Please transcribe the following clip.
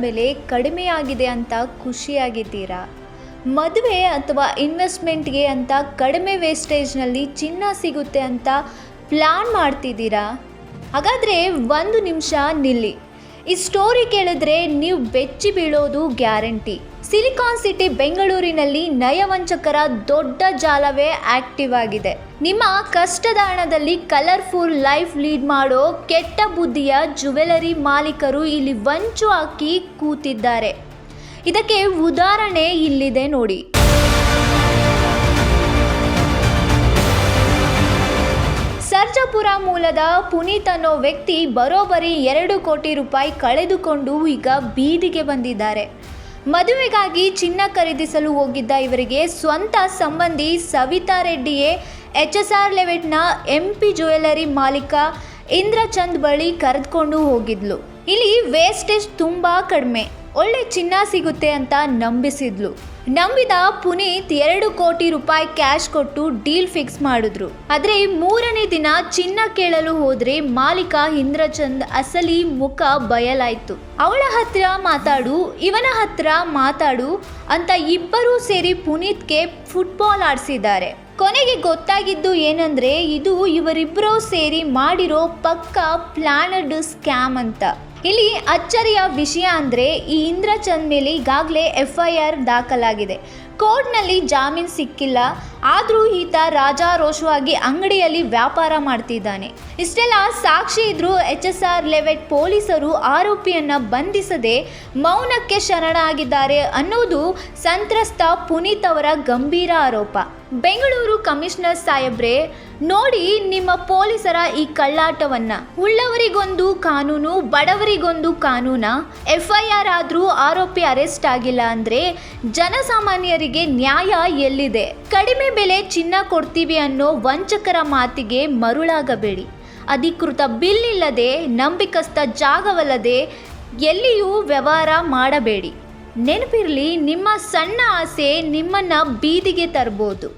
ಬೆಲೆ ಕಡಿಮೆಯಾಗಿದೆ ಅಂತ ಖುಷಿಯಾಗಿದ್ದೀರಾ? ಮದುವೆ ಅಥವಾ ಇನ್ವೆಸ್ಟ್ಮೆಂಟ್ಗೆ ಅಂತ ಕಡಿಮೆ ವೇಸ್ಟೇಜ್ನಲ್ಲಿ ಚಿನ್ನ ಸಿಗುತ್ತೆ ಅಂತ ಪ್ಲಾನ್ ಮಾಡ್ತಿದ್ದೀರಾ? ಹಾಗಾದರೆ ಒಂದು ನಿಮಿಷ ನಿಲ್ಲಿ. ಈ ಸ್ಟೋರಿ ಕೇಳಿದ್ರೆ ನೀವು ಬೆಚ್ಚಿ ಬೀಳೋದು ಗ್ಯಾರಂಟಿ. ಸಿಲಿಕಾನ್ ಸಿಟಿ ಬೆಂಗಳೂರಿನಲ್ಲಿ ನಯವಂಚಕರ ದೊಡ್ಡ ಜಾಲವೇ ಆಕ್ಟಿವ್ ಆಗಿದೆ. ನಿಮ್ಮ ಕಷ್ಟದ ಹಣದಲ್ಲಿ ಕಲರ್ಫುಲ್ ಲೈಫ್ ಲೀಡ್ ಮಾಡೋ ಕೆಟ್ಟ ಬುದ್ಧಿಯ ಜ್ಯುವೆಲರಿ ಮಾಲೀಕರು ಇಲ್ಲಿ ವಂಚು ಹಾಕಿ ಕೂತಿದ್ದಾರೆ. ಇದಕ್ಕೆ ಉದಾಹರಣೆ ಇಲ್ಲಿದೆ ನೋಡಿ. ಸರ್ಜಾಪುರ ಮೂಲದ ಪುನೀತ್ ಅನ್ನೋ ವ್ಯಕ್ತಿ ಬರೋಬ್ಬರಿ 2 ಕೋಟಿ ರೂಪಾಯಿ ಕಳೆದುಕೊಂಡು ಈಗ ಬೀದಿಗೆ ಬಂದಿದ್ದಾರೆ. ಮದುವೆಗಾಗಿ ಚಿನ್ನ ಖರೀದಿಸಲು ಹೋಗಿದ್ದ ಇವರಿಗೆ ಸ್ವಂತ ಸಂಬಂಧಿ ಸವಿತಾ ರೆಡ್ಡಿಯೇ HSR ಲೆವೆಟ್ನ MP ಜ್ಯುವೆಲರಿ ಮಾಲೀಕ ಇಂದ್ರಚಂದ್ ಬಳಿ ಕರೆದುಕೊಂಡು ಹೋಗಿದ್ಲು. ಇಲ್ಲಿ ವೇಸ್ಟೇಜ್ ತುಂಬ ಕಡಿಮೆ, ಒಳ್ಳೆ ಚಿನ್ನ ಸಿಗುತ್ತೆ ಅಂತ ನಂಬಿಸಿದ್ಲು. ನಂಬಿದ ಪುನೀತ್ 2 ಕೋಟಿ ರೂಪಾಯಿ ಕ್ಯಾಶ್ ಕೊಟ್ಟು ಡೀಲ್ ಫಿಕ್ಸ್ ಮಾಡಿದ್ರು. ಆದರೆ 3ನೇ ದಿನ ಚಿನ್ನ ಕೇಳಲು ಹೋದ್ರೆ ಮಾಲೀಕ ಇಂದ್ರಚಂದ್ ಅಸಲಿ ಮುಖ ಬಯಲಾಯ್ತು. ಅವಳ ಹತ್ರ ಮಾತಾಡು, ಇವನ ಹತ್ರ ಮಾತಾಡು ಅಂತ ಇಬ್ಬರೂ ಸೇರಿ ಪುನೀತ್ಗೆ ಫುಟ್ಬಾಲ್ ಆಡಿಸಿದ್ದಾರೆ. ಕೊನೆಗೆ ಗೊತ್ತಾಗಿದ್ದು ಏನಂದ್ರೆ ಇದು ಇವರಿಬ್ಬರೂ ಸೇರಿ ಮಾಡಿರೋ ಪಕ್ಕಾ ಪ್ಲಾನಡ್ ಸ್ಕ್ಯಾಮ್ ಅಂತ. ಇಲ್ಲಿ ಅಚ್ಚರಿಯ ವಿಷಯ ಅಂದರೆ ಈ ಇಂದ್ರಚಂದ್ ಮೇಲೆ ಈಗಾಗಲೇ FIR ದಾಖಲಾಗಿದೆ. ಕೋರ್ಟ್ನಲ್ಲಿ ಜಾಮೀನು ಸಿಕ್ಕಿಲ್ಲ. ಆದರೂ ಈತ ರಾಜಾರೋಷವಾಗಿ ಅಂಗಡಿಯಲ್ಲಿ ವ್ಯಾಪಾರ ಮಾಡ್ತಿದ್ದಾನೆ. ಇಷ್ಟೆಲ್ಲ ಸಾಕ್ಷಿ ಇದ್ರೂ HSR ಲೆವೆಟ್ ಪೊಲೀಸರು ಆರೋಪಿಯನ್ನು ಬಂಧಿಸದೆ ಮೌನಕ್ಕೆ ಶರಣಾಗಿದ್ದಾರೆ ಅನ್ನೋದು ಸಂತ್ರಸ್ತ ಪುನೀತ್ ಅವರ ಗಂಭೀರ ಆರೋಪ. ಬೆಂಗಳೂರು ಕಮಿಷನರ್ ಸಾಹೇಬ್ರೆ, ನೋಡಿ ನಿಮ್ಮ ಪೊಲೀಸರ ಈ ಕಳ್ಳಾಟವನ್ನ. ಉಳ್ಳವರಿಗೊಂದು ಕಾನೂನು, ಬಡವರಿಗೊಂದು ಕಾನೂನ. FIR ಆದರೂ ಆರೋಪಿ ಅರೆಸ್ಟ್ ಆಗಿಲ್ಲ ಅಂದರೆ ಜನಸಾಮಾನ್ಯರಿಗೆ ನ್ಯಾಯ ಎಲ್ಲಿದೆ? ಕಡಿಮೆ ಬೆಲೆ ಚಿನ್ನ ಕೊಡ್ತೀವಿ ಅನ್ನೋ ವಂಚಕರ ಮಾತಿಗೆ ಮರುಳಾಗಬೇಡಿ. ಅಧಿಕೃತ ಬಿಲ್ ಇಲ್ಲದೆ, ನಂಬಿಕಸ್ಥ ಜಾಗವಲ್ಲದೆ ಎಲ್ಲಿಯೂ ವ್ಯವಹಾರ ಮಾಡಬೇಡಿ. ನೆನಪಿರಲಿ, ನಿಮ್ಮ ಸಣ್ಣ ಆಸೆ ನಿಮ್ಮನ್ನು ಬೀದಿಗೆ ತರಬಹುದು.